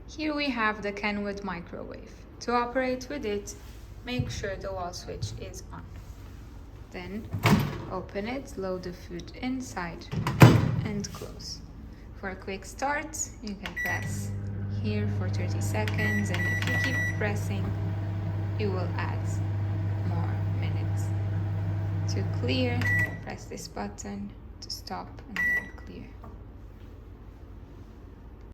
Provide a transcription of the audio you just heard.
Here we have the Kenwood microwave. To operate with it, make sure the wall switch is on. Then open it, load the food inside and close. For a quick start, you can press here for 30 seconds, and if you keep pressing, you will add more minutes. To clear, press this button to stop and then clear.